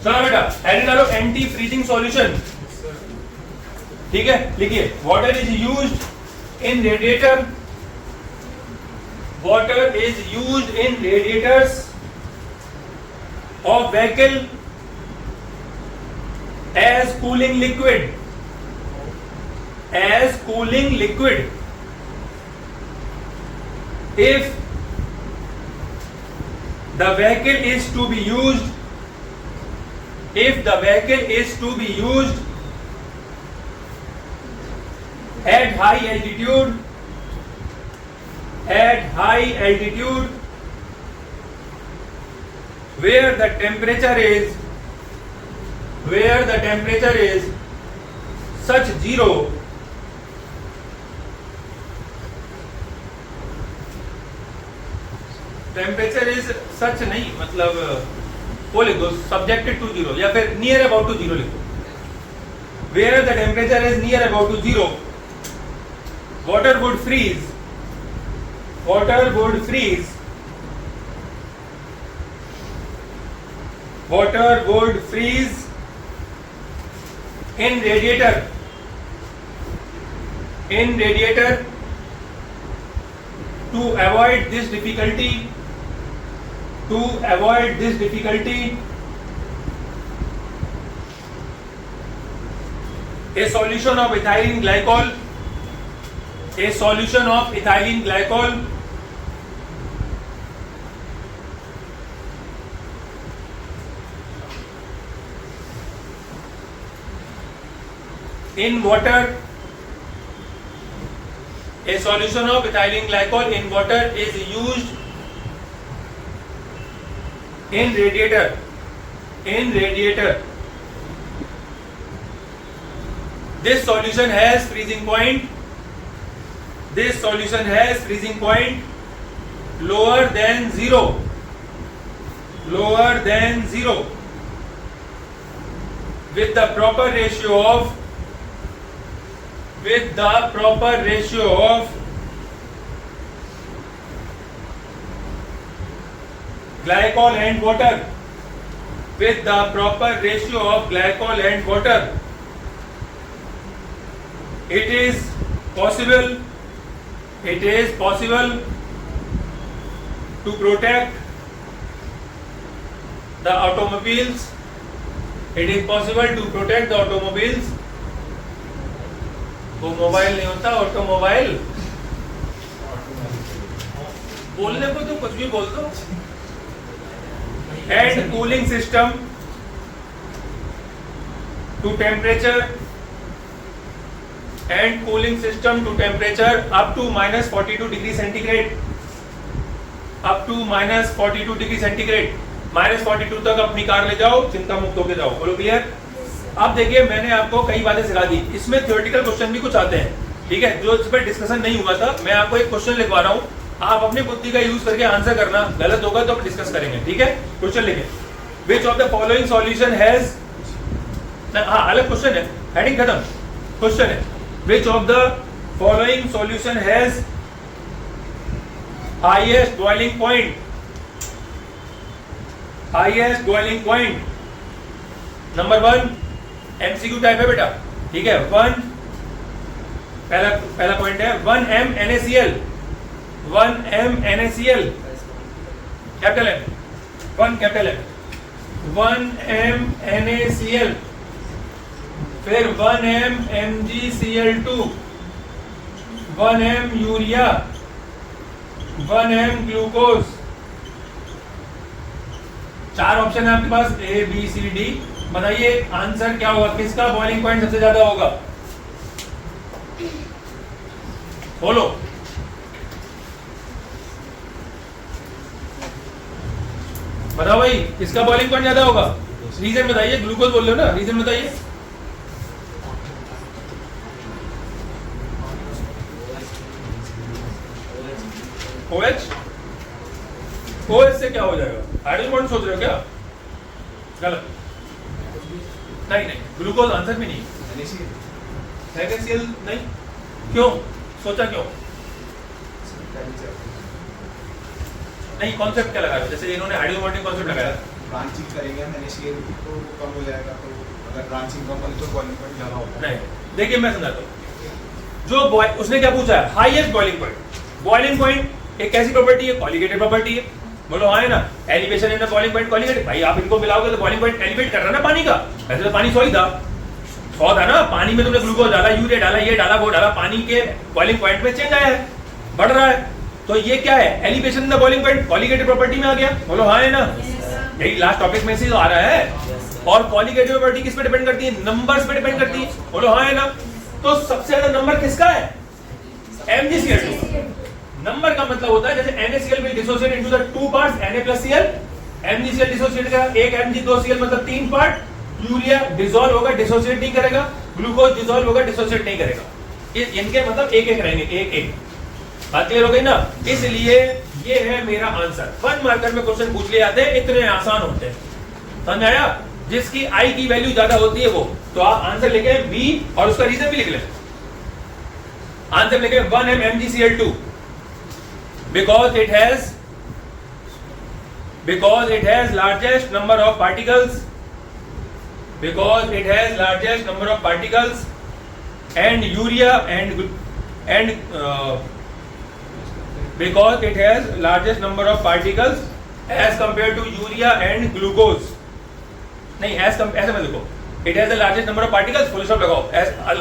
चलो बेटा एड डालो एंटी फ्रीजिंग सॉल्यूशन, ठीक है। लिखिए water is used in radiator, water is used in radiators of vehicle as cooling liquid, as cooling liquid if the vehicle is to be used, if the vehicle is to be used at high altitude, at high altitude where the temperature is such zero, temperature is such नहीं, मतलब वो लिखो subjected to zero या फिर near about to zero लिखो। Where the temperature is near about to zero, water would freeze, water would freeze, water would freeze in radiator, in radiator to avoid this difficulty, to avoid this difficulty a solution of ethylene glycol, a solution of ethylene glycol in water, a solution of ethylene glycol in water is used in radiator, in radiator. This solution has freezing point, this solution has freezing point lower than zero, lower than zero with the proper ratio of, with the proper ratio of glycol and water, with the proper ratio of glycol and water, it is possible to protect the automobiles, it is possible to protect the automobiles, वो mobile नहीं होता, automobile. बोलने को तो कुछ भी बोल दो। And cooling system to temperature, and cooling system to temperature up to -42 degree centigrade, up to -42 degree centigrade. -42 तक अपनी कार ले जाओ, चिंता मुक्त होके जाओ। बोलो क्लियर? अब देखिए मैंने आपको कई बातें सिखा दी, इसमें थ्योरेटिकल क्वेश्चन भी कुछ आते हैं, ठीक है, जो इस पर डिस्कशन नहीं हुआ था। मैं आपको एक क्वेश्चन लिखवा रहा हूँ, आप अपनी बुद्धि का यूज करके आंसर करना, गलत होगा तो डिस्कस करेंगे, ठीक है। क्वेश्चन लिखें, which of the following solution has, हाँ अलग क्वेश्चन है, हेडिंग खत्म, क्वेश्चन है which of the following solution has highest boiling point, highest boiling point. Number 1 MCQ type है बेटा, ठीक है। पहला पॉइंट है 1m NaCl, 1m NaCl capital M, 1 capital M, 1m NaCl, फिर 1m MgCl2, 1m urea, 1m glucose. 4 option है आपके पास, A B C D। बताइए आंसर क्या होगा, किसका बॉइलिंग पॉइंट सबसे ज्यादा होगा? बोलो। बताओ भाई किसका बॉइलिंग पॉइंट ज्यादा होगा? रीजन बताइए, ग्लूकोज बोल रहे हो ना, रीजन बताइए। OH, OH से क्या हो जाएगा? हाइड्रोजन बॉन्ड सोच रहे हो क्या? गलत, नहीं नहीं, ग्लूकोज आंसर भी नहीं, NaCl नहीं। क्यों सोचा, क्यों नहीं? कॉन्सेप्ट क्या लगाया? जैसे इन्होंने हाइड्रोजन बॉन्डिंग कॉन्सेप्ट लगाया, ब्रांचिंग करेंगे हम NaCl तो वो कम हो जाएगा, तो अगर ब्रांचिंग कम हो तो बॉइलिंग पॉइंट ज़्यादा होगा। नहीं, देखिए मैं समझाता हूँ। जो उसने क्या पूछा है, highest boiling point. Boiling point एक कैसी प्रॉपर्टी है, कॉलिगेटेड प्रॉपर्टी है। बोलो हाँ है ना, elevation in the boiling point colligative. भाई आप इनको मिलाओगे तो बॉइलिंग पॉइंट एलिवेट कर रहा है ना पानी का। वैसे तो पानी 100 था ना, पानी में तुमने ग्लूकोज डाला, यूरिया डाला, ये डाला, वो डाला, पानी के बॉइलिंग पॉइंट में चेंज आया है, बढ़ रहा है। तो ये क्या है, elevation in the boiling point colligative property में आ गया। बोलो हाँ है ना, यही लास्ट टॉपिक में से आ रहा है। और कॉलिगेटिव प्रॉपर्टी किस पे डिपेंड करती है, नंबर्स पे डिपेंड करती है। बोलो हाँ है ना। तो सबसे ज्यादा नंबर किसका है, MgCl2। नंबर का मतलब होता है जैसे NaCl will dissociate into the two parts Na plus Cl, MgCl dissociate करेगा, एक Mg 2 Cl मतलब 3 पार्ट। यूरिया डिसॉल्व होगा, डिसोसिएट नहीं करेगा, ग्लूकोज डिसॉल्व होगा, डिसोसिएट नहीं करेगा। ये इनके मतलब एक एक रहेंगे, एक एक। बात क्लियर हो गई ना। इसलिए ये है मेरा आंसर। 1 मार्कर में क्वेश्चन पूछ लिए जाते हैं, इतने आसान होते हैं, समझ आया। जिसकी आई की वैल्यू ज्यादा होती है वो, तो आप आंसर लिखे बी और उसका रीजन भी लिख लें। आंसर लिखे 1m MgCl2 because it has largest number of particles, because it has largest number of particles and urea and because it has largest number of particles as compared to urea and glucose। नहीं ऐसे मत लिखो, it has the largest number of particles, full stop लगाओ,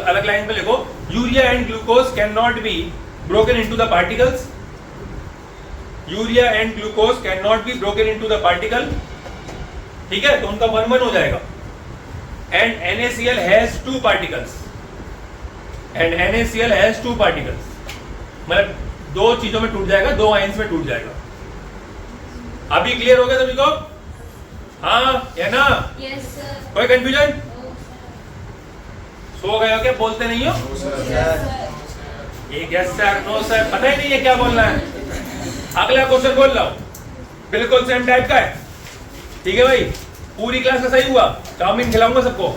अलग line पे लिखो urea and glucose cannot be broken into the particles, urea and glucose cannot be broken into the particle। ठीक है, तो उनका 1-1 हो जाएगा। and NaCl has 2 particles, and NaCl has 2 particles, मतलब 2 चीजों में टूट जाएगा, 2 आयंस में टूट जाएगा। अभी क्लियर हो गया सभी को, हाँ या ना? Yes sir. कोई कंफ्यूजन? सो गए हो क्या, बोलते नहीं हो? एक यस सर, नो सर, पता ही नहीं है क्या बोलना है। अगला क्वेश्चन बोल रहा हूं, बिल्कुल सेम टाइप का है। ठीक है भाई, पूरी क्लास का सही हुआ, चाउमीन खिलाऊंगा सबको।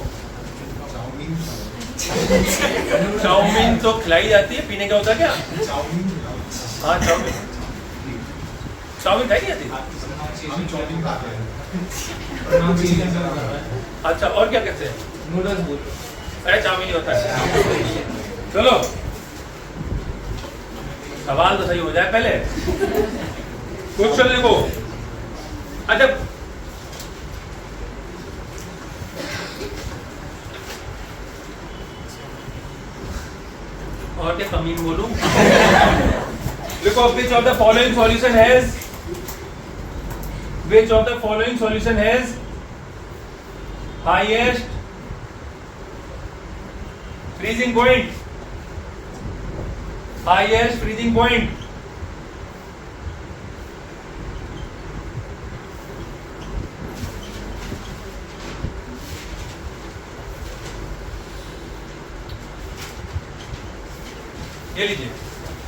चाउमीन तो खिलाई जाती है, पीने का होता है क्या? हाँ चाउमीन, चाउमीन खाई नहीं जाती। अच्छा और क्या कहते हैं, नूडल्स बोल। अरे चाउमीन ही होता है। चलो सवाल तो सही हो जाए पहले, क्वेश्चन लिखो। अच्छा और क्या कमीन बोलूं, लिखो which of the following solution has, which of the following solution has highest freezing point, highest freezing point। ये लीजिए,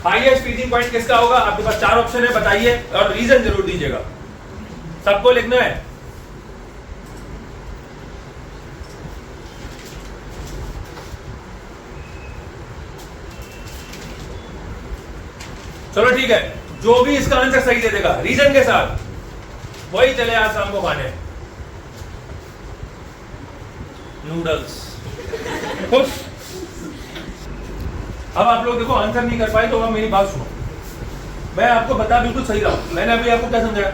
हाईएस्ट फ्रीजिंग पॉइंट किसका होगा? आपके पास 4 ऑप्शन है, बताइए और रीजन जरूर दीजिएगा, सबको लिखना है। चलो ठीक है, जो भी इसका आंसर सही दे देगा रीजन के साथ, वही चले आज शाम को खाने नूडल्स। खुश? अब आप लोग देखो आंसर नहीं कर पाए तो अब मेरी बात सुनो, मैं आपको बता बिल्कुल सही रहा हूं। मैंने अभी आपको क्या समझाया,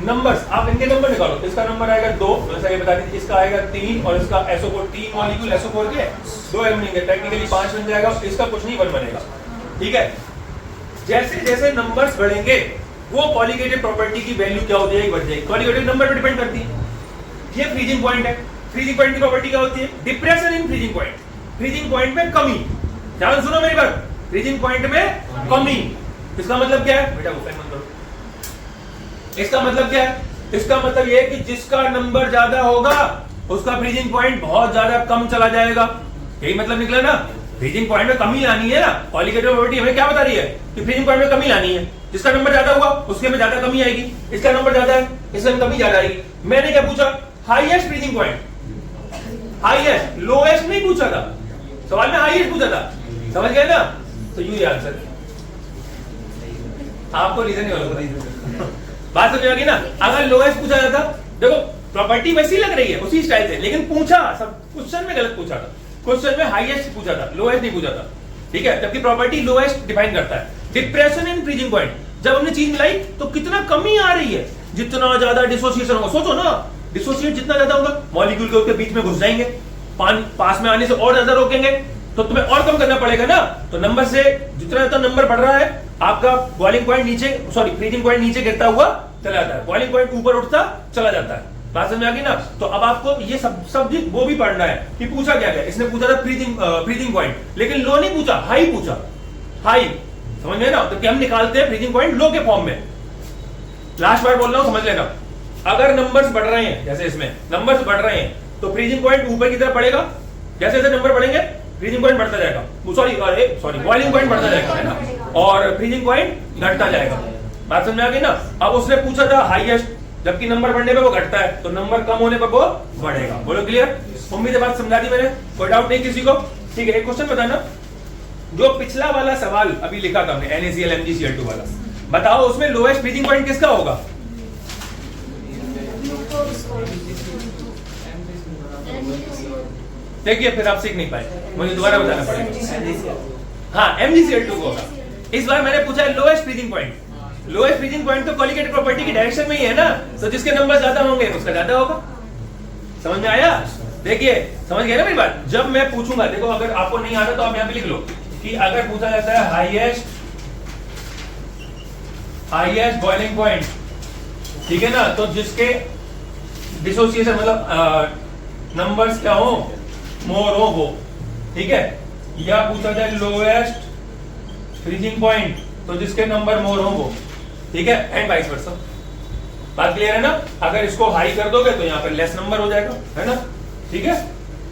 नंबर्स, आप इनके नंबर निकालो। इसका नंबर आएगा 2, जैसा ये बता दीजिए, इसका आएगा 3 और इसका SO4, 3 मॉलिक्यूल SO4 के 2 एल्यूमिनियम, टेक्निकली 5 बन जाएगा, इसका कुछ नहीं 1 बनेगा। ठीक है, जैसे जैसे नंबर्स बढ़ेंगे वो कॉलिगेटिव प्रॉपर्टी की वैल्यू क्या हो जाएगी, बढ़ जाएगी। कॉलिगेटिव नंबर पे डिपेंड करती है। ये फ्रीजिंग पॉइंट है, फ्रीजिंग पॉइंट की प्रॉपर्टी क्या होती है? Depression in freezing point, freezing point में कमी। ध्यान सुनो मेरी बात, फ्रीजिंग पॉइंट में कमी, इसका मतलब क्या है बेटा? वो फैन बंद करो। इसका मतलब क्या है? इसका मतलब ये है कि जिसका नंबर ज्यादा होगा उसका फ्रीजिंग पॉइंट बहुत ज्यादा कम चला जाएगा। यही मतलब निकला ना, फ्रीजिंग पॉइंट में कमी लानी है ना। कॉलिगेटिव प्रॉपर्टी हमें क्या बता रही है कि फ्रीजिंग पॉइंट में कमी लानी है। जिसका नंबर ज्यादा होगा उसके में ज्यादा कमी आएगी, इसका नंबर ज्यादा है इसमें कमी ज्यादा आएगी। मैंने क्या पूछा? Highest freezing point, highest, lowest नहीं पूछा था सवाल में, हाईएस्ट पूछा था। समझ गए ना? तो यू आंसर, आपको रीजन नहीं होगा, बात समझ आ गई ना। अगर लोएस्ट पूछा जाता, देखो प्रॉपर्टी वैसी लग रही है उसी स्टाइल से, लेकिन पूछा सब क्वेश्चन में गलत पूछा था। क्वेश्चन में हाईएस्ट पूछा था, लोएस्ट नहीं पूछा था, ठीक है। जबकि प्रॉपर्टी लोएस्ट डिफाइन करता है। डिप्रेशन इन फ्रीजिंग पॉइंट, जब हमने चीज मिलाई तो कितना कमी आ रही है, जितना ज्यादा डिसोसिएशन होगा, सोचो ना, डिसोसिएट जितना ज्यादा होगा मॉलिक्यूल के उसके बीच में घुस जाएंगे, पानी पास में आने से और ज्यादा रोकेंगे, तो तुम्हें और कम करना पड़ेगा ना। तो नंबर से जितना ज्यादा नंबर बढ़ रहा है, आपका बॉइलिंग पॉइंट नीचे, सॉरी फ्रीजिंग पॉइंट नीचे गिरता हुआ चला जाता है, बॉइलिंग पॉइंट ऊपर उठता चला जाता है। बात समझ आ गई ना। तो अब आपको ये सब वो भी पढ़ना है कि पूछा क्या गया। इसने पूछा था फ्रीजिंग पॉइंट, लेकिन लो नहीं पूछा, हाई पूछा, हाई, समझ गए ना। तो क्या हम निकालते हैं फ्रीजिंग पॉइंट लो के फॉर्म में। लास्ट बार बोल रहा हूं, समझ लेना। अगर नंबर्स बढ़ रहे हैं, जैसे इसमें नंबर्स बढ़ रहे हैं, तो फ्रीजिंग पॉइंट ऊपर की तरफ बढ़ेगा, जैसे जैसे नंबर बढ़ेंगे फ्रीजिंग पॉइंट बढ़ता जाएगा, सॉरी बॉइलिंग पॉइंट बढ़ता जाएगा, है ना, और फ्रीजिंग पॉइंट घटता जाएगा। बात समझ आ गई ना। अब उसने पूछा था हाईएस्ट, जबकि नंबर बढ़ने पे वो घटता है, तो नंबर कम होने पर वो बढ़ेगा। बोलो क्लियर? उम्मीद है बात समझा दी मैंने, कोई डाउट नहीं किसी को? ठीक है, एक क्वेश्चन बताना, जो पिछला वाला सवाल अभी लिखा था हमने NaCl MgCl2 वाला, बताओ उसमें लोएस्ट फ्रीजिंग पॉइंट किसका होगा? देखिए फिर आप सीख नहीं पाए, मुझे दोबारा बताना पड़ेगा। हाँ, MgCl2 को होगा। इस बार मैंने पूछा है lowest freezing point. Lowest freezing point तो कॉलिगेटेड प्रॉपर्टी की डायरेक्शन में ही है ना, तो जिसके नंबर ज्यादा होंगे उसका ज्यादा होगा। समझ में आया? देखिए समझ गए ना मेरी बात। जब मैं पूछूंगा, देखो अगर आपको नहीं आता तो आप यहाँ पे लिख लो कि अगर पूछा जाता है हाईएस्ट बॉइलिंग पॉइंट, ठीक है ना, तो जिसके डिसोसिएशन मतलब नंबर्स क्या हो, मोर हो वो, ठीक है। या पूछा जाए लोएस्ट फ्रीजिंग पॉइंट, तो जिसके नंबर मोर हो वो, ठीक है, एंड वाइस वर्सा। बात क्लियर है ना? अगर इसको हाई कर दोगे तो यहाँ पर लेस नंबर हो जाएगा, है ना, ठीक है।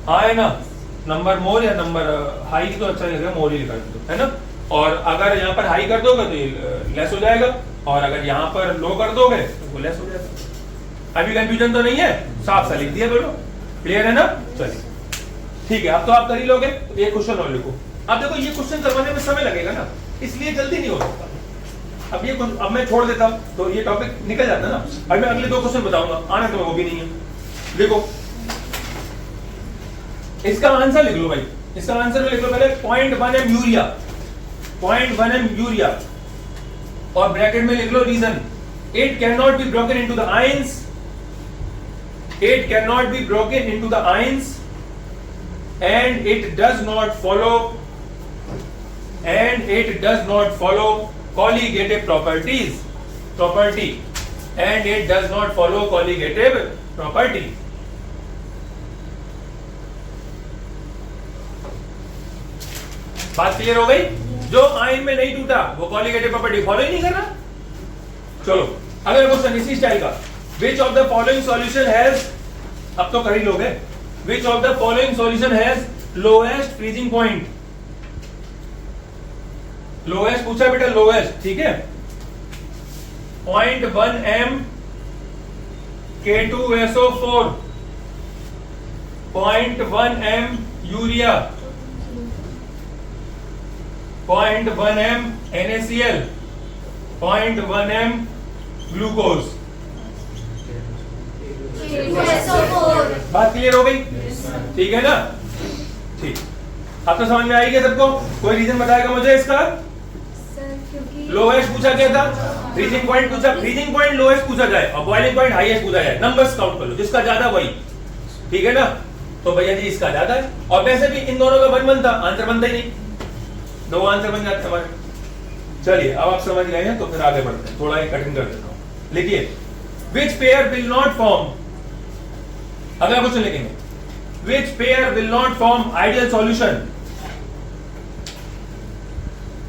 हाँ है ना, नंबर मोर या नंबर हाई तो अच्छा लगेगा, मोर ही लिखा दो, है ना। और अगर यहाँ पर हाई कर दोगे तो ये लेस हो जाएगा, और अगर यहाँ पर लो कर दोगे तो वो लेस हो जाएगा। अभी कंफ्यूजन तो नहीं है, साफ सा लिख दिया बोलो, क्लियर है ना? चलिए ठीक है, अब तो आप कर ही लोगे। तो एक क्वेश्चन और लिखो। अब देखो ये क्वेश्चन करवाने में समय लगेगा ना, इसलिए जल्दी नहीं हो सकता। अब मैं छोड़ देता हूं तो ये टॉपिक निकल जाता ना। अब मैं अगले 2 क्वेश्चन बताऊंगा, आना तो वो भी नहीं है। देखो इसका आंसर लिख लो भाई, इसका आंसर लिख लो पहले 0.1 m यूरिया, 0.1 m यूरिया, और ब्रैकेट में लिख लो reason, it can not be broken into the ions, it can not be broken into the ions, and it does not follow colligative property, and it does not follow colligative property. बात clear हो गई? जो ion में नहीं टूटा वो colligative property follow ही नहीं कर रहा। चलो अगला क्वेश्चन इसी स्टाइल का, which of the following solution has, अब तो कर ही लोगे, which of the following solution has lowest freezing point? lowest पूछा बेटा, lowest, ठीक है। 0.1 m K2SO4, 0.1 m urea, 0.1 m NaCl, 0.1 m glucose. बात क्लियर हो गई? ठीक है ना? ठीक, अब तो समझ में आएगी सबको? कोई रीजन बताएगा मुझे इसका? लोएस्ट पूछा क्या था, फ्रीजिंग पॉइंट पूछा, फ्रीजिंग पॉइंट लोएस्ट पूछा जाए और बॉइलिंग पॉइंट हाईएस्ट पूछा जाए, नंबर्स काउंट कर लो, जिसका ज्यादा वही, ठीक है ना। तो भैया जी इसका ज्यादा है, और वैसे भी इन दोनों का 1-1 था, आंसर बनता ही नहीं, 2 आंसर बन जाते हमारे। चलिए अब आप समझ गए हैं तो फिर आगे बढ़ते हैं, थोड़ा कठिन कर देता हूं। लिखिए, which pair will not form, अगला क्वेश्चन लिखेंगे, which pair will not form ideal solution,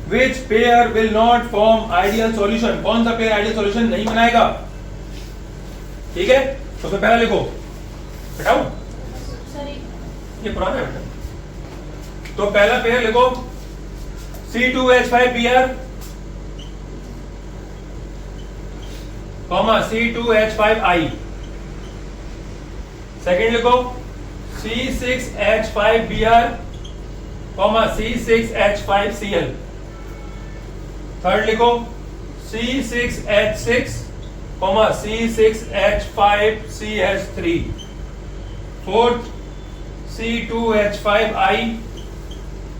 which pair will not form ideal solution, कौन सा पेयर आइडियल सॉल्यूशन नहीं बनाएगा, ठीक है। तो फिर पहला लिखो, हटाओ ये पुराना है बेटा। तो पहला पेयर लिखो C2H5Br, C2H5I, सेकेंड लिखो C6H5Br, C6H5Cl, थर्ड लिखो C6H6 comma C6H5CH3, fourth C2H5I,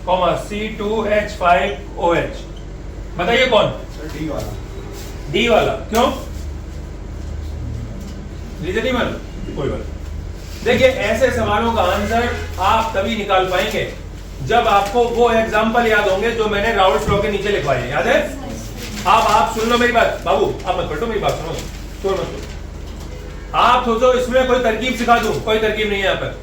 comma C2H5OH। बताइए कौन? सर डी वाला। डी वाला क्यों? रीजन नहीं मालूम, कोई बात। देखिए ऐसे सवालों का आंसर आप तभी निकाल पाएंगे जब आपको वो एग्जांपल याद होंगे जो मैंने राउल्स लॉ के नीचे लिखवाए हैं। याद है? आप सुन लो मेरी बात, बाबू आप मत पढ़ो, मेरी बात सुनो, शोर मत करो। आप सोचो इसमें कोई तरकीब सिखा दूं, कोई तरकीब नहीं है यहाँ पर।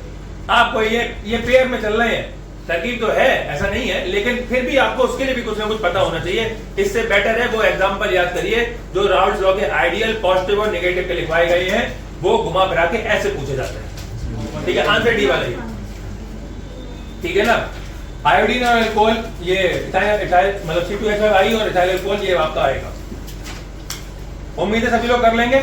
आपको ये पेयर में चल रहे हैं, तरकीब तो है, ऐसा नहीं है, लेकिन फिर भी आपको उसके लिए भी कुछ ना कुछ पता होना चाहिए। इससे बेटर है वो एग्जांपल याद करिए जो राउल्स लॉ के आइडियल, पॉजिटिव और नेगेटिव के लिखवाए गए हैं, वो घुमा फिरा के ऐसे पूछे जाते हैं। ठीक है, आंसर डी वाला ही, ठीक है ना। आयोडीन और अल्कोहल, ये मतलब C2H5I और इथाइल अल्कोहल, ये आपका आएगा। उम्मीद है सभी लोग कर लेंगे।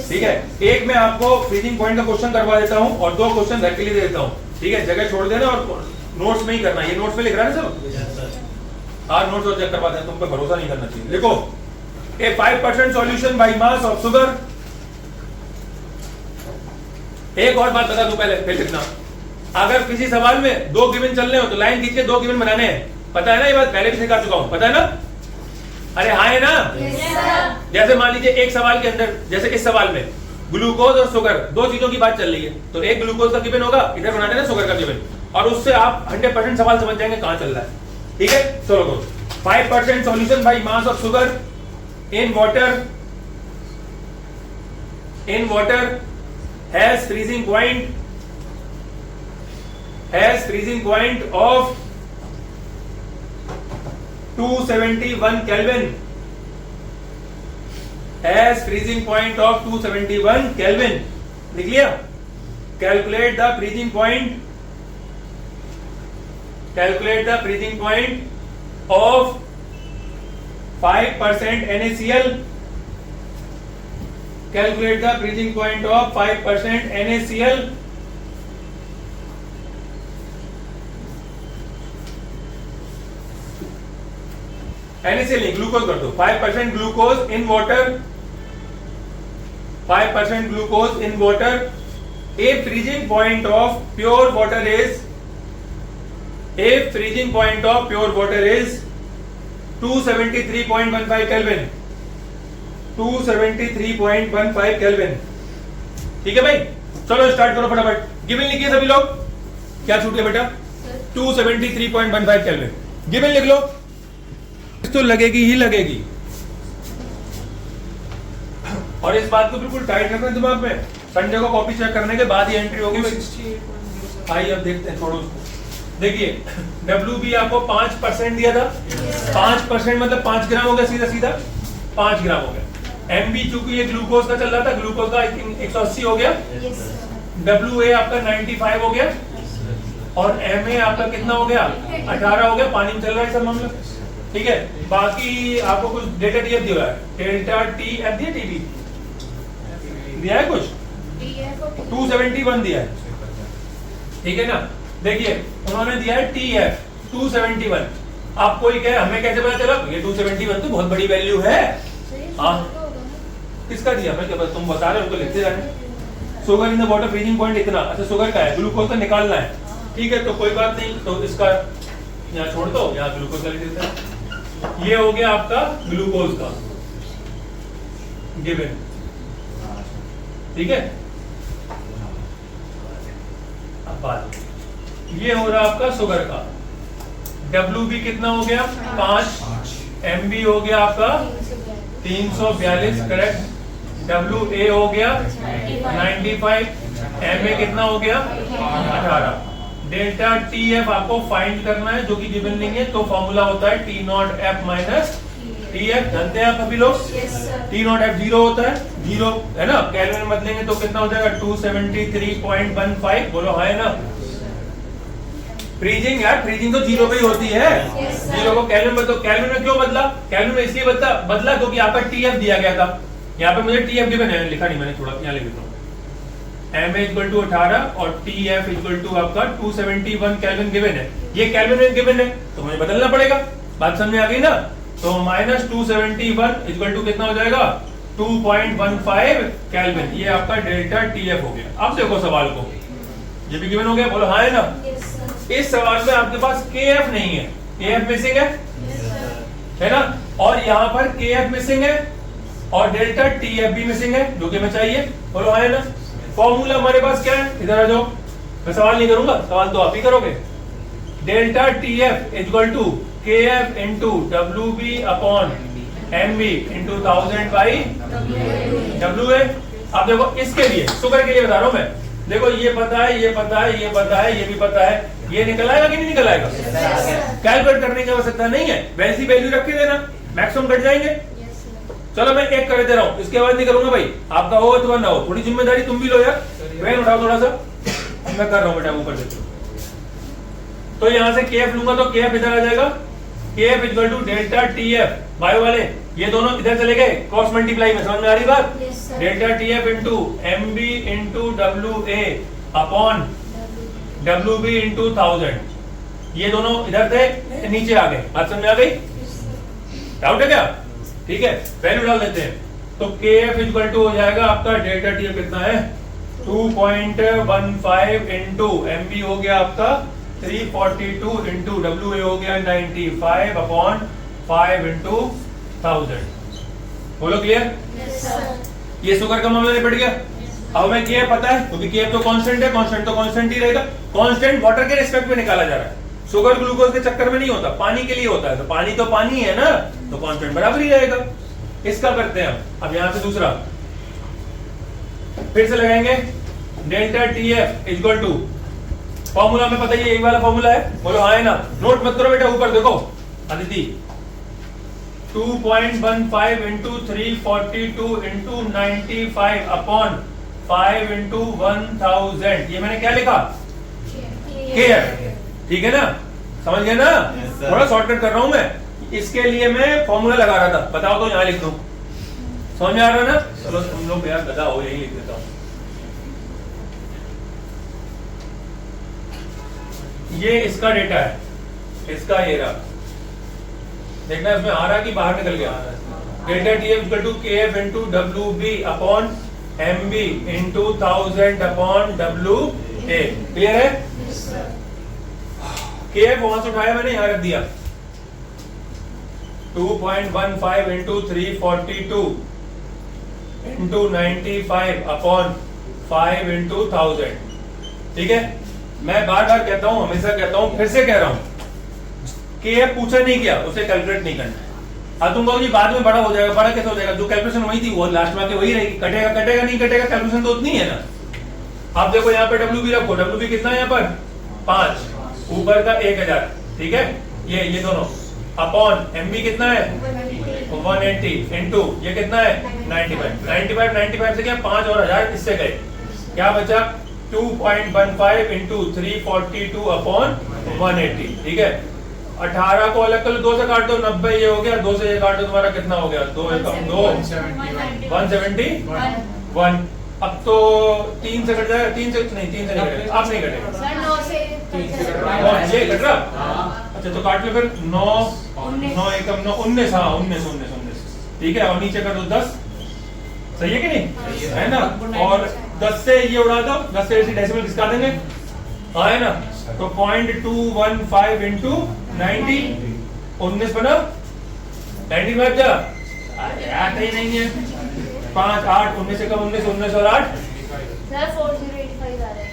ठीक है, एक मैं आपको फ्रीजिंग पॉइंट का क्वेश्चन करवा देता हूं और 2 क्वेश्चन घर के लिए दे देता हूं। ठीक है, जगह छोड़ देना और नोट्स में ही करना। ये नोट्स में लिख रहा है सब, हाँ नोट्स और चेक करवा दें, तुम पे भरोसा नहीं करना चाहिए। लिखो, ए 5% solution by mass of sugar. एक और बात बता दूं पहले, फिर लिखना। अगर किसी सवाल में 2 गिवन चल रहे हो तो लाइन खींच के 2 गिवन बनाने हैं। पता है ना, ये बात पहले भी सिखा चुका हूं, पता है ना? अरे हाँ है ना? जैसे मान लीजिए एक सवाल के अंदर, जैसे इस सवाल में ग्लूकोज और शुगर 2 चीजों की बात चल रही है, तो एक ग्लूकोज का गिवन होगा, इधर बना देना शुगर का गिवन, और उससे आप 100% सवाल समझ जाएंगे कहां चल रहा है। ठीक है, चलो करो। 5% solution by mass of sugar in water has freezing point of 271 Kelvin, has freezing point of 271 Kelvin। लिख लिया? Calculate the freezing point of 5% NaCl। Calculate the freezing point of 5% NaCl। NaCl नहीं, ग्लूकोज कर दो। 5% glucose in water, 5% glucose in water. A freezing point of pure water is 273.15 Kelvin। 273.15 kelvin. ठीक है भाई, चलो start करो फटाफट। गिवन लिखिए सभी लोग। क्या छूट गया बेटा? 273.15 केल्विन। गिवन लिख लो, तो लगेगी ही लगेगी। और इस बात को बिल्कुल टाइट रखना दिमाग में, संडे को कॉपी चेक करने के बाद ही एंट्री होगी। आइए अब देखते हैं, छोड़ो उसको। देखिए WB आपको 5% दिया था। 5% मतलब 5 ग्राम हो गया, सीधा सीधा 5 ग्राम हो गया। MB चूंकि ये ग्लूकोज का चल रहा था, ग्लूकोज का 180 हो गया। WA आपका 95 हो गया, और MA आपका कितना हो गया? 18 हो गया। पानी में चल रहा है सब मामला। ठीक है, बाकी आपको कुछ डेटा TF दिया है, डेल्टा TF दिया, TB दिया है, कुछ 271 दिया है। ठीक है ना। देखिए उन्होंने दिया है TF 271। आप कोई कहे हमें कैसे पता चला? ये 271 तो बहुत बड़ी वैल्यू है। हाँ, किसका दिया? मैं क्या, तुम बता रहे हो तो लिखते जा रहे। Sugar in the water freezing point इतना। अच्छा, शुगर का है, ग्लूकोज का निकालना है। ठीक है, तो कोई बात नहीं, तो इसका यहाँ छोड़ दो, यहाँ ग्लूकोज का लिख देते हैं। ये हो गया आपका ग्लूकोज का गिवन। ठीक है, अब बात, ये हो रहा आपका शुगर का। WB कितना हो गया? 5। MB हो गया आपका 342, करेक्ट। WA हो गया 95। MA कितना हो गया? 18। डेल्टा TF आपको फाइंड करना है, जो कि गिवन नहीं है, तो फॉर्मूला होता है T0F माइनस TF। जानते हैं आप अभी लोग? T0F 0 होता है, 0 है ना। केल्विन में बदलेंगे तो कितना हो जाएगा? 273.15। बोलो हाँ है ना। फ्रीजिंग यार, फ्रीजिंग तो 0 पे ही होती है। 0 को केल्विन में, तो केल्विन में क्यों बदला? केल्विन में इसलिए बदला क्योंकि आपका TF दिया गया था। यहाँ पे मुझे TF गिवन है, लिखा नहीं मैंने, थोड़ा यहाँ लिख देता हूँ। MA = 18 और TF = आपका 271 केल्विन गिवन है। ये केल्विन में गिवन है, तो मुझे बदलना पड़ेगा। बात समझ में आ गई ना। तो -271 = कितना हो जाएगा? 2.15 केल्विन, ये आपका डेल्टा टीएफ हो गया। अब देखो सवाल को, ये भी गिवन हो गया, बोलो हाँ है ना। इस सवाल में आपके पास केएफ नहीं है, केएफ मिसिंग है ना, और यहाँ पर केएफ मिसिंग है और डेल्टा टीएफ भी मिसिंग है, जो कि हमें चाहिए, बोलो हाँ है ना। फॉर्मूला हमारे पास क्या है, इधर आ जाओ, मैं सवाल नहीं करूंगा, सवाल तो आप ही करोगे। Delta TF equal to KF into W B upon M B into 1000 by W A. अब देखो इसके लिए, शुगर के लिए बता रहा हूं मैं, देखो ये पता है, ये पता है, ये पता है, ये भी पता है, ये निकल आएगा कि नहीं निकल आएगा? कैलकुलेट करने की आवश्यकता नहीं है, वैसी वैल्यू रख के देना, मैक्सिमम कट जाएंगे। चलो मैं एक कर दे रहा हूं, इसके बाद नहीं करूंगा भाई, आपका हो अथवा ना हो, थोड़ी जिम्मेदारी तुम भी लो यार, वैन उठाओ थोड़ा सा, मैं कर रहा हूं बेटा, ऊपर देखो। तो यहां से केएफ लूंगा तो केएफ इधर आ जाएगा, KF equal to delta TF, bio वाले ये दोनों इधर चले गए, क्रॉस मल्टीप्लाई में, समझ में आ रही बात? Delta TF into M B into W A upon W B into 1000, ये दोनों इधर थे, नीचे आ गए, बात समझ में आ गई? डाउट है क्या? ठीक है, वैल्यू डाल देते हैं, तो केएफ इक्वल टू हो जाएगा आपका डेल्टा टीएफ कितना है 2.15 इंटू एम बी हो गया आपका 342 इंटू डब्ल्यू ए हो गया 95 अपॉन 5 इंटू 1000। बोलो क्लियर? ये शुगर का मामला निपट गया। अब हमें केएफ पता है, क्योंकि केएफ तो कांस्टेंट है, कांस्टेंट तो कांस्टेंट ही रहेगा, कांस्टेंट वाटर के रिस्पेक्ट में निकाला जा रहा है, शुगर ग्लूकोज के चक्कर में नहीं होता, पानी के लिए होता है, तो पानी है ना, तो कांस्टेंट बराबर ही रहेगा। इसका करते हैं हम, अब यहां से दूसरा फिर से लगाएंगे, delta TF equal to, formula में पता ही है, यही वाला फॉर्मूला है, बोलो हाँ है ना। नोट मत करो बेटा, ऊपर देखो Aditi, 2.15 into 342 into 95 upon 5 into 1000, ये मैंने क्या लिखा? केएफ, ठीक है ना, समझ गए ना? थोड़ा शॉर्टकट कर रहा हूं मैं, इसके लिए मैं फॉर्मूला लगा रहा था, बताओ तो यहां लिख दूं, समझ में आ रहा है ना? चलो तुम लोग यार गधा हो, यही लिख देता हूं। ये इसका डेटा है, इसका ये रहा, देखना इसमें आ रहा कि बाहर निकल गया। Delta TF equal to KF into W B upon M B into 1000 upon W A, clear है? केएफ वहां से उठाया मैंने, यहां रख दिया, 2.15 इंटू 342 इंटू 95 अपॉन 5 इंटू 1000, ठीक है। मैं बार बार कहता हूं, हमेशा कहता हूं, फिर से कह रहा हूं, केएफ पूछा नहीं गया, उसे कैलकुलेट नहीं करना। अब तुम कहोगे बाद में बड़ा हो जाएगा, बड़ा कैसे हो जाएगा? जो कैलकुलेशन वही थी वो लास्ट में आके वही रहेगी, कटेगा नहीं कटेगा, कैलकुलेशन तो उतनी है ना। अब देखो यहाँ पे डब्ल्यू बी रखो, डब्ल्यू बी कितना है यहाँ पर 5, ऊपर का 1000, ठीक है, ये दोनों अपॉन एम बी कितना है 180 इंटू ये कितना है 95 से क्या 5 और 1000 इससे गए, क्या बचा 2.15 इंटू 342 अपॉन 180, ठीक है। 18 को अलग कर लो, 2 से काट दो, 90 ये हो गया, 2 से ये काट दो, तुम्हारा कितना हो गया 2 एकम 2 171। अब तो 3 से कट जाएगा, 3 से नहीं, 3 से नहीं कटेगा, आप नहीं कटेगा सर 9 से ये कट रहा। अच्छा तो काट लो फिर 9 एकम 9 19, हाँ 19, ठीक है, और नीचे कर दो 10, सही है कि नहीं, है ना। और 10 से ये उड़ा दो, 10 से ऐसे डेसिमल किसका देंगे, हाँ है ना, तो 0.215 इंटू 90, 19 बना 95 जा, याद ही नहीं है, 5 8 19 से कम 19 और 8 सर 4085 आ रहा है,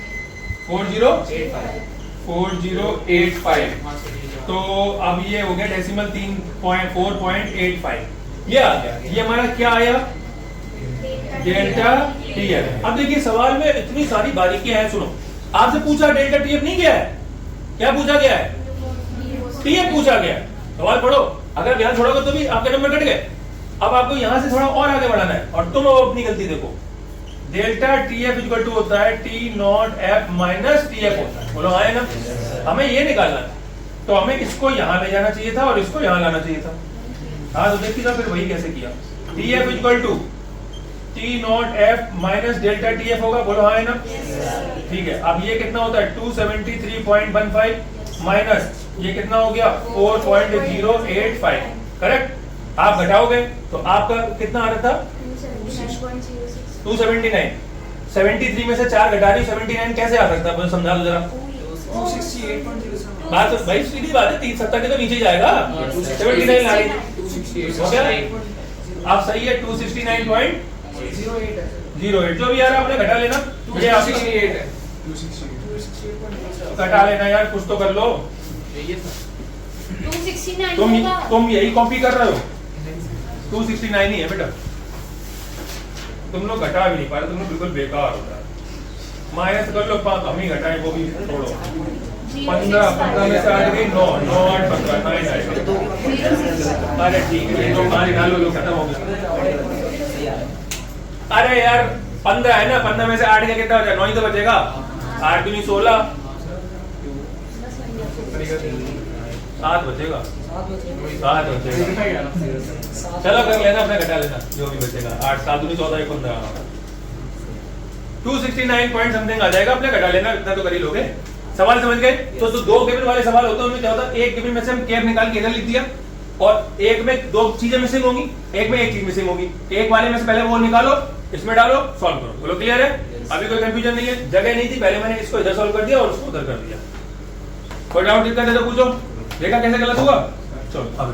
4085। तो अब ये हो गया डेसिमल 3.4.85, ये आ गया, ये हमारा क्या आया डेल्टा टीएफ। अब देखिए सवाल में इतनी सारी बारीकियां हैं, सुनो, आपसे पूछा डेल्टा टीएफ नहीं गया है, क्या पूछा गया है टीएफ पूछा गया। सवाल पढ़ो, अगर ध्यान छोड़ोगे तो भी आपके नंबर कट गए। अब आपको यहां से थोड़ा और आगे बढ़ाना है, और तुम अपनी गलती देखो, डेल्टा टीएफ इक्वल टू होता है T naught F minus TF होता है, बोलो आए ना, हमें ये निकालना है, तो हमें इसको यहां ले जाना चाहिए था और इसको यहां लाना चाहिए था। हाँ तो देखिए फिर वही कैसे किया, TF equal to T naught F minus delta TF होगा, बोलो हाँ है ना, ठीक है। अब ये कितना होता है 273.15 माइनस ये कितना हो गया 4.085, करेक्ट। आप घटाओगे तो आपका कितना आ रहा था 1.06 279 73 में से 4 घटा रही 79 कैसे आ सकता है मुझे समझा दो जरा। 268.07 बात तो भाई सीधी बात है 370 के तो नीचे जाएगा 79 ला रही 268 आप सही है 269.08 जो भी यार आपने घटा लेना ये आपकी 268 है घटा लेना यार कुछ तो कर लो 269 होगा। तुम यही कॉपी कर रहे हो 269 ही है बेटा तुम लोग घटा भी नहीं पा रहे तुम लोग बिल्कुल बेकार हो रहा है माइनस कर लो 5 हम ही घटाएं वो भी छोड़ो 15 में से आ गई 9 9 8 15 9 अरे ठीक है ये तो मान डालो लो खत्म हो गया अरे यार 15 है ना 15 में से 8 का कितना बचा 9 ही तो बचेगा 8 दूनी 16 7 बचेगा 7 बचेगा चलो कर लेना अपना घटा लेना जो भी बचेगा 8 7 दूनी 14 1 15 269 पॉइंट समथिंग आ जाएगा अपने घटा लेना इतना तो कर ही लोगे सवाल समझ गए तो दो गिवन वाले सवाल होते हैं उनमें क्या होता है एक गिवन में से हम केयर निकाल के इधर लिख दिया और एक में 2 चीजें मिसिंग होंगी एक में एक चीज मिसिंग होगी एक वाले में से पहले वो निकालो इसमें डालो सॉल्व करो बोलो क्लियर है अभी कोई कंफ्यूजन नहीं है जगह नहीं थी पहले मैंने इसको इधर सॉल्व कर दिया और उसको उधर कर दिया कोई डाउट दिक्कत है तो पूछो देखा कैसे गलत हुआ चलो अब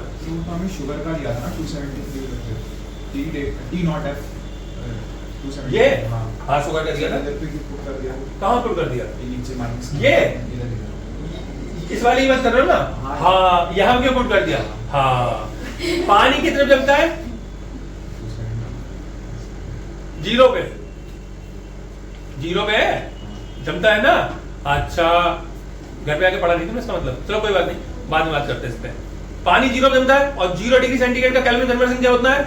हमें शुगर का दिया था ना 273 टी नॉट एफ 270 ये हाँ शुगर का दिया था इधर पे पुट कर दिया कहाँ पुट कर दिया ये नीचे माइनस ये? इधर इस वाली की बात कर रहे हो ना हाँ यहाँ क्यों पुट कर दिया हाँ पानी की तरफ जमता है 0 पे 0 पे जमता है ना अच्छा घर पे आके पढ़ा नहीं तुमने इसका मतलब चलो कोई बात नहीं बाद में बात करते हैं इस पे पानी 0 पे जमता है और 0 डिग्री सेंटीग्रेड का केल्विन कन्वर्जन क्या होता है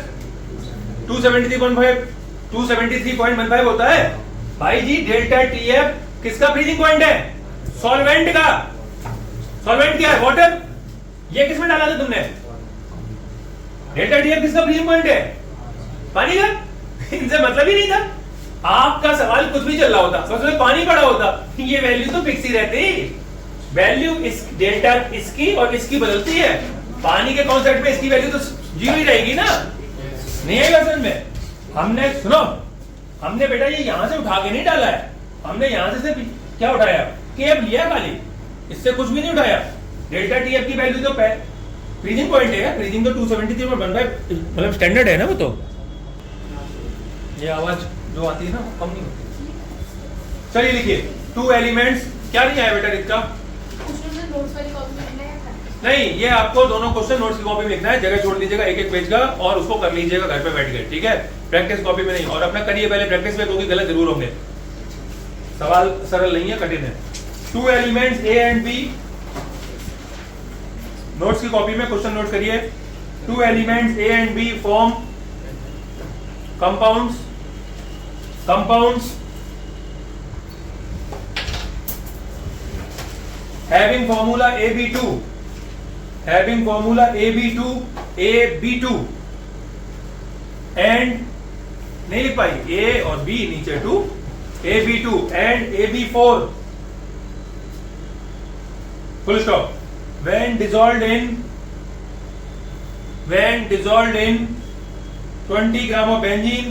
273.15 होता है भाई जी डेल्टा टीएफ किसका फ्रीजिंग पॉइंट है सॉल्वेंट का सॉल्वेंट क्या है वाटर ये किसमें डाला था तुमने डेल्टा टीएफ किसका फ्रीजिंग पॉइंट है पानी का इनसे मतलब ही नहीं था आपका सवाल कुछ भी चल रहा होता बस उसमें पानी पड़ा होता ये वैल्यू तो फिक्स ही रहती वैल्यू इस डेल्टा इसकी और इसकी बदलती है पानी के कॉन्सेप्ट में इसकी वैल्यू तो 0 ही रहेगी ना नहीं है समझ में हमने सुनो हमने बेटा ये यहां से उठा के नहीं डाला है हमने यहां से सिर्फ क्या उठाया केएफ लिया खाली इससे कुछ भी नहीं उठाया डेल्टा टीएफ की वैल्यू तो फ्रीजिंग पॉइंट है फ्रीजिंग तो 273.15 मतलब स्टैंडर्ड है ना वो तो ये आवाज जो आती है ना वो कम नहीं होती चलिए लिखिए 2 एलिमेंट्स क्या नहीं आया बेटा इसका नहीं ये आपको दोनों क्वेश्चन नोट्स की कॉपी में लिखना है जगह छोड़ दीजिएगा एक एक पेज का और उसको कर लीजिएगा घर पे बैठ के ठीक है प्रैक्टिस कॉपी में नहीं और अपना करिए पहले प्रैक्टिस में क्योंकि गलत जरूर होंगे सवाल सरल नहीं है कठिन है 2 elements A and B notes की कॉपी में क्वेश्चन नोट करिए 2 elements A and B form compounds having formula AB2 and नहीं लिख पाई A और B नीचे 2 AB2 and AB4 full stop when dissolved in 20 gram of benzene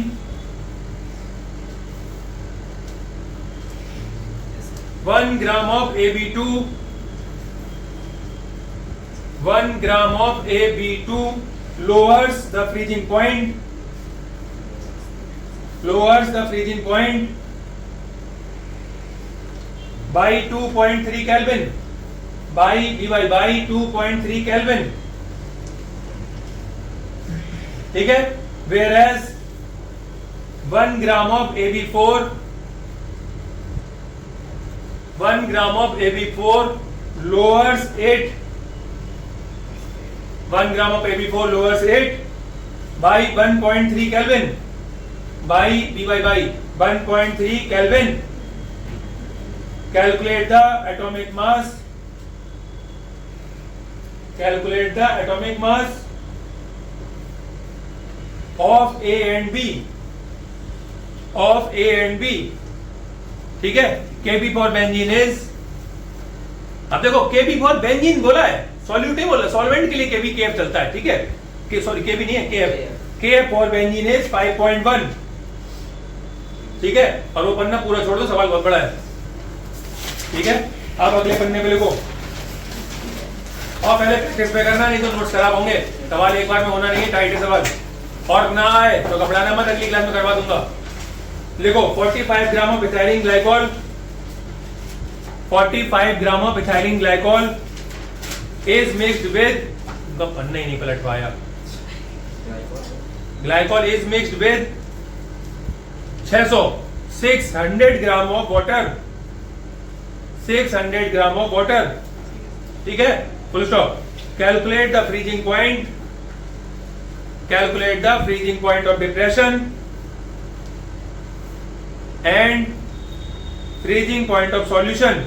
1 gram of AB2 1 gram of AB2 lowers the freezing point by 2.3 Kelvin by 2.3 Kelvin ठीक है whereas 1 gram of AB4 lowers it 1 gram of AB4 lowers it by 1.3 Kelvin by 1.3 Kelvin. Calculate the atomic mass of A and B ठीक है Kb for benzene is अब देखो Kb for benzene बोला है solute ही बोला solvent के लिए Kb KF चलता है ठीक है सॉरी Kb नहीं है KF for benzene is 5.1 ठीक है, और वो पन्ना पूरा छोड़ दो, सवाल बहुत बड़ा है। ठीक है, अब अगले पन्ने पे लिखो और पहले प्रैक्टिस पे करना, नहीं तो नोट्स खराब होंगे। सवाल एक बार में होना नहीं है, टाइट है सवाल, और ना आए तो घबराना मत, अगली क्लास में करवा दूंगा। लिखो 45 gram of ethylene glycol, 45 gram of ethylene glycol is mixed with, पन्ना ही नहीं पलट पाया, glycol is mixed with 600 gram of water, 600 gram of water. ठीक है, full stop. Calculate the freezing point, calculate the freezing point of depression and freezing point of solution.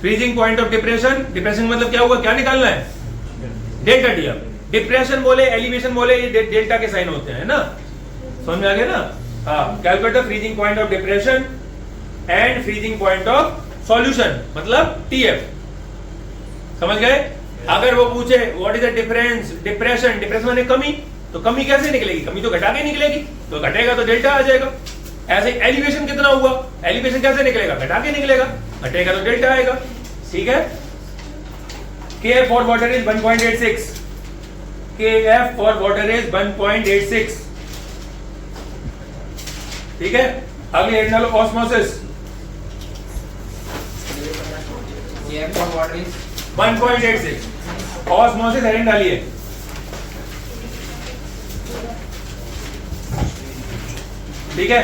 Freezing point of depression, depression मतलब क्या होगा, क्या निकालना है, delta T. Depression बोले, elevation बोले, ये डेल्टा के साइन होते हैं ना, समझ में आ गया ना। हाँ, calculate the freezing point of depression and freezing point of solution मतलब टीएफ, समझ गए। अगर वो पूछे what is the difference, depression, depression माने कमी, तो कमी कैसे निकलेगी, कमी तो घटा के निकलेगी, तो घटेगा तो डेल्टा आ जाएगा। ऐसे एलिवेशन कितना हुआ, एलिवेशन कैसे निकलेगा, घटा के निकलेगा, घटेगा तो डेल्टा आएगा। ठीक है, KF for water is 1.86, KF for water is 1.86। ठीक है, अगले हेड डालो osmosis, KF for water is 1.86, osmosis heading डालिए। ठीक है,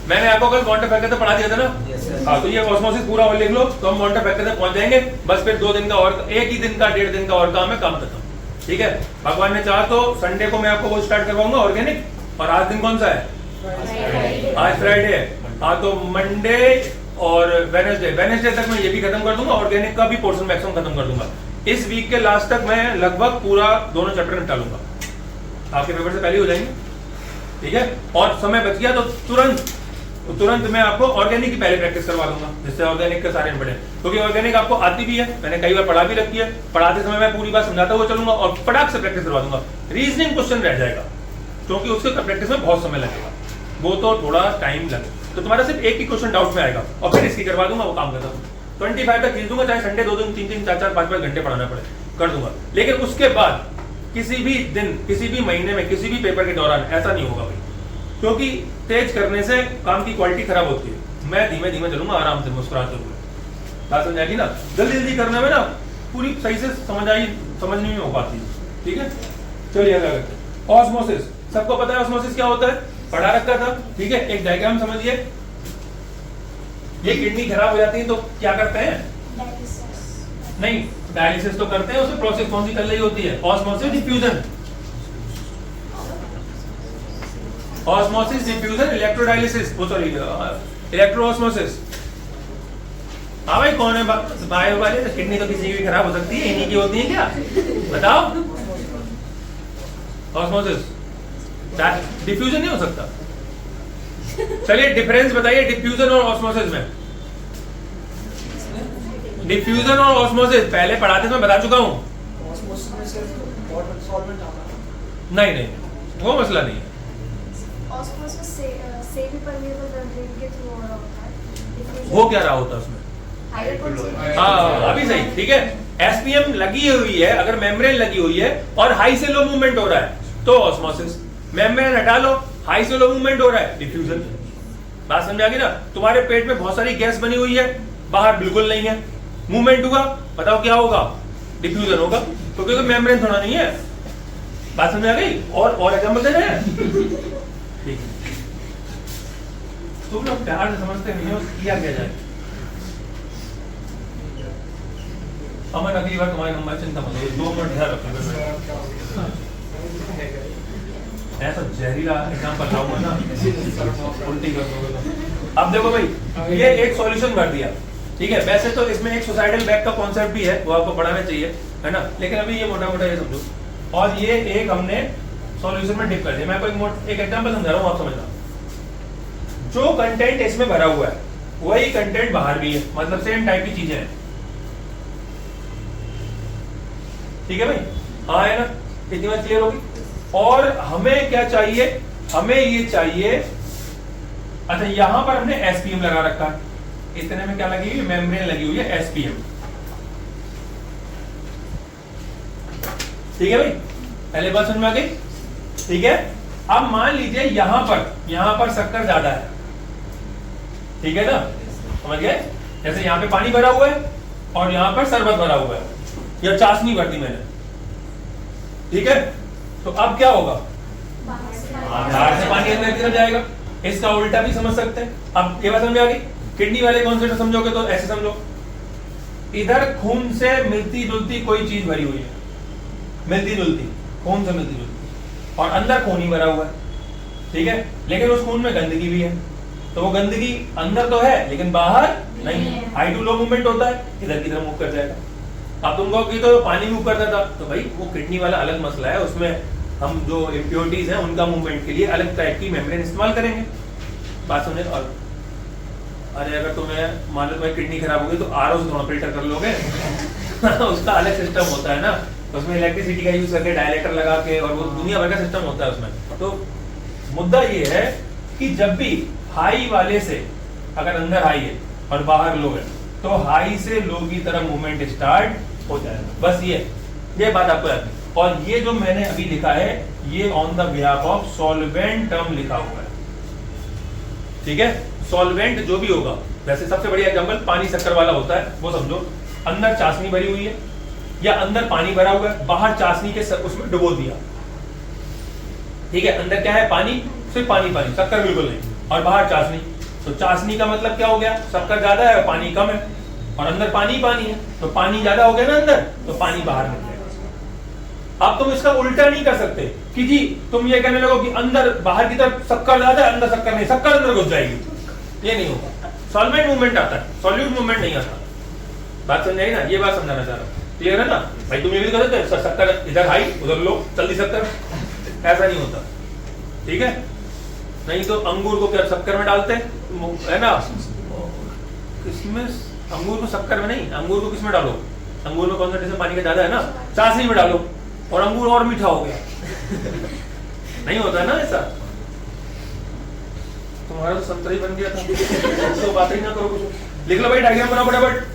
मैंने आपको कल क्वांटम फैक्टर तक पढ़ा दिया था ना। हाँ, तो ये ऑस्मोसिस पूरा और लिख लो तो हम क्वांटम फैक्टर तक पहुंच जाएंगे। बस फिर 2 दिन का और, एक ही दिन का, 1.5 दिन का और काम है, काम खत्म। ठीक है, भगवान ने चाहा तो संडे को मैं आपको वो स्टार्ट करवाऊंगा ऑर्गेनिक, और आज दिन कौन सा है, आज फ्राइडे है। हाँ, तो मंडे और वेडनेसडे तक मैं ये भी खत्म कर दूंगा, ऑर्गेनिक का भी पोर्शन मैक्सिमम खत्म कर दूंगा। इस वीक के लास्ट तक मैं लगभग पूरा दोनों चैप्टर निपटा लूंगा, आपके पेपर से पहले हो जाएंगे। ठीक है, और समय बच गया तो तुरंत मैं आपको ऑर्गेनिक की पहले प्रैक्टिस करवा दूंगा, जिससे ऑर्गेनिक के सारे पढ़े, क्योंकि ऑर्गेनिक आपको आती भी है, मैंने कई बार पढ़ा भी रखी है। पढ़ाते समय मैं पूरी बात समझाता हुआ चलूंगा और फटाक से प्रैक्टिस करवा दूंगा। रीजनिंग क्वेश्चन रह जाएगा क्योंकि उसके प्रैक्टिस में बहुत समय लगेगा, वो तो थोड़ा टाइम लगेगा, तो तुम्हारा सिर्फ एक ही क्वेश्चन डाउट में आएगा और फिर इसकी करवा दूंगा, वो काम करता हूँ। 25 तक खींच दूंगा, चाहे संडे 2 दिन 3 4 5 घंटे पढ़ाना पड़े, कर दूंगा। लेकिन उसके बाद किसी भी दिन, किसी भी महीने में, किसी भी पेपर के दौरान ऐसा नहीं होगा भाई, क्योंकि तेज करने से काम की क्वालिटी खराब होती है। मैं धीमे धीमे चलूंगा, आराम से मुस्कुराते हुए, बात समझ आएगी ना। जल्दी जल्दी करने में ना पूरी सही से समझ नहीं हो पाती। ठीक है, चलिए अगला करते हैं। ऑस्मोसिस, सबको पता है ऑस्मोसिस क्या होता है, पढ़ा रखा था। ठीक है, एक डायग्राम समझिए। ये किडनी खराब हो जाती है तो क्या करते हैं, नहीं डायलिसिस तो करते हैं, उसमें प्रोसेस कौन सी चल रही होती है, osmosis diffusion, osmosis diffusion, electrodialysis, वो सॉरी इलेक्ट्रोऑस्मोसिस। हाँ भाई, कौन है बायो वाले, किडनी तो किसी की भी खराब हो सकती है, इन्हीं की होती है क्या, बताओ। ऑस्मोसिस, डिफ्यूजन नहीं हो सकता। चलिए डिफरेंस बताइए डिफ्यूजन और ऑस्मोसिस में। डिफ्यूजन और ऑस्मोसिस पहले पढ़ाते मैं बता चुका हूं। नहीं, वो मसला नहीं है। ऑस्मोसिस से भी परमेबल मेम्ब्रेन के थ्रू हो रहा होता है। वो क्या रहा होता है उसमें, हाँ अभी सही, ठीक है। एसपीएम लगी हुई है, अगर मेम्ब्रेन लगी हुई है और हाई से लो मूवमेंट हो रहा है तो ऑस्मोसिस। मेम्ब्रेन हटा लो, हाई से लो मूवमेंट हो रहा है, डिफ्यूजन। बात समझ आ गई ना। तुम्हारे पेट में बहुत सारी गैस बनी हुई है, बाहर बिल्कुल नहीं है, मूवमेंट हुआ, बताओ क्या होगा, डिफ्यूजन होगा, क्योंकि मेम्ब्रेन थोड़ा नहीं है। बात समझ आ गई। और एग्जांपल दे रहे हैं, ठीक है। तुम लोग प्यार से समझते नहीं हो, किया क्या जाए। अमन अगली बार तुम्हारे नंबर चिंता मत करो, 2 मिनट ध्यान रखना। ऐसा जहरीला एग्जांपल लाऊंगा ना, उल्टी कर दोगे तो। अब देखो भाई, ये एक सॉल्यूशन भर दिया, ठीक है। वैसे तो इसमें एक सुसाइडल बैग का कॉन्सेप्ट भी है, वो आपको पढ़ाना चाहिए, है ना। लेकिन अभी ये मोटा मोटा ये समझो, और ये एक हमने सॉल्यूशन में डिप कर दिया। मैं आपको एक एग्जांपल समझा रहा हूँ, आप समझना। जो कंटेंट इसमें भरा हुआ है वही कंटेंट बाहर भी है, मतलब सेम टाइप की चीजें हैं, ठीक है भाई। हाँ है ना, इतनी बात क्लियर होगी। और हमें क्या चाहिए, हमें ये चाहिए अच्छा यहां पर हमने एसपीएम लगा रखा है, इतने में क्या लगी हुई है, मेम्ब्रेन लगी हुई है एसपीएम। ठीक है भाई, पहले बात समझ में आ गई? ठीक है, अब मान लीजिए यहां पर शक्कर ज्यादा है, ठीक है ना, समझ गए? जैसे यहाँ पे पानी भरा हुआ है और यहाँ पर शरबत भरा हुआ है, या चाशनी भर दी मैंने, ठीक है, तो अब क्या होगा, बाहर से पानी अंदर की तरफ जाएगा। इसका उल्टा भी समझ सकते हैं। अब ये बात समझ आ गई? किडनी वाले कॉन्सेप्ट समझोगे तो ऐसे समझो, इधर खून से मिलती जुलती कोई चीज भरी हुई है, मिलती जुलती, खून से मिलती जुलती, और अंदर खून ही भरा हुआ है, ठीक है, लेकिन उस खून में गंदगी भी है, तो वो गंदगी अंदर तो है लेकिन बाहर नहीं है। हाई टू लो मूवमेंट होता है, इधर की तरफ मूव कर जाएगा। अब तुम कहो कि तो पानी मूव करता था, तो भाई वो किडनी वाला अलग मसला है, उसमें हम जो इम्प्योरिटीज हैं उनका मूवमेंट के लिए अलग टाइप की मेम्ब्रेन इस्तेमाल करेंगे। बात समझे? और अरे अगर तुम्हें मान लो तुम्हारी किडनी खराब हो गई तो आरओ से थोड़ा फिल्टर कर लोगे उसका अलग सिस्टम होता है ना, उसमें इलेक्ट्रिसिटी का यूज करके डायलेक्टर लगा के, और वो दुनिया भर का सिस्टम होता है उसमें। तो मुद्दा ये है कि जब भी हाई वाले से, अगर अंदर हाई है और बाहर लो है, तो हाई से लो की तरफ मूवमेंट स्टार्ट हो जाएगा। बस ये बात आपको याद है। और ये जो मैंने अभी लिखा है ये on the behalf of solvent term लिखा हुआ है, ठीक है। सॉल्वेंट जो भी होगा, वैसे सबसे बढ़िया एग्जांपल पानी शक्कर वाला होता है, वो समझो। अंदर चाशनी भरी हुई है या अंदर पानी भरा हुआ है, बाहर चाशनी के उसमें डुबो दिया, ठीक है। अंदर क्या है, पानी, सिर्फ पानी, शक्कर बिल्कुल नहीं, और बाहर चाशनी। तो चाशनी का मतलब क्या हो गया, शक्कर ज्यादा है और पानी कम है, और अंदर पानी है, तो पानी ज्यादा हो गया ना अंदर, तो पानी बाहर निकलेगा। अब तुम इसका उल्टा नहीं कर सकते कि जी तुम ये कहने लगो कि अंदर बाहर की तरफ शक्कर ज्यादा है, अंदर शक्कर नहीं, शक्कर अंदर घुस जाएगी, ये नहीं होगा। सॉल्वेंट मूवमेंट आता है, सॉल्यूट मूवमेंट नहीं आता। बात समझ आई ना? ये बात समझाना चाह रहा हूं, क्लियर है ना भाई? तुम ये भी कर सकते हो, शक्कर इधर हाई उधर लो, जल्दी शक्कर, ऐसा नहीं होता, ठीक है। नहीं तो अंगूर को क्या शक्कर में डालते है ना, किसमें, अंगूर को शक्कर में नहीं, अंगूर को किसमें डालो, अंगूर में कॉन्सेंट्रेशन पानी का ज्यादा है ना, चाशनी में डालो और अंगूर और मीठा हो गया नहीं होता ना ऐसा। तुम्हारा तो संतरा ही बन गया था तो बात ही ना करो कुछ। लिख लो भाई, डायग्राम बनाओ फटाफट।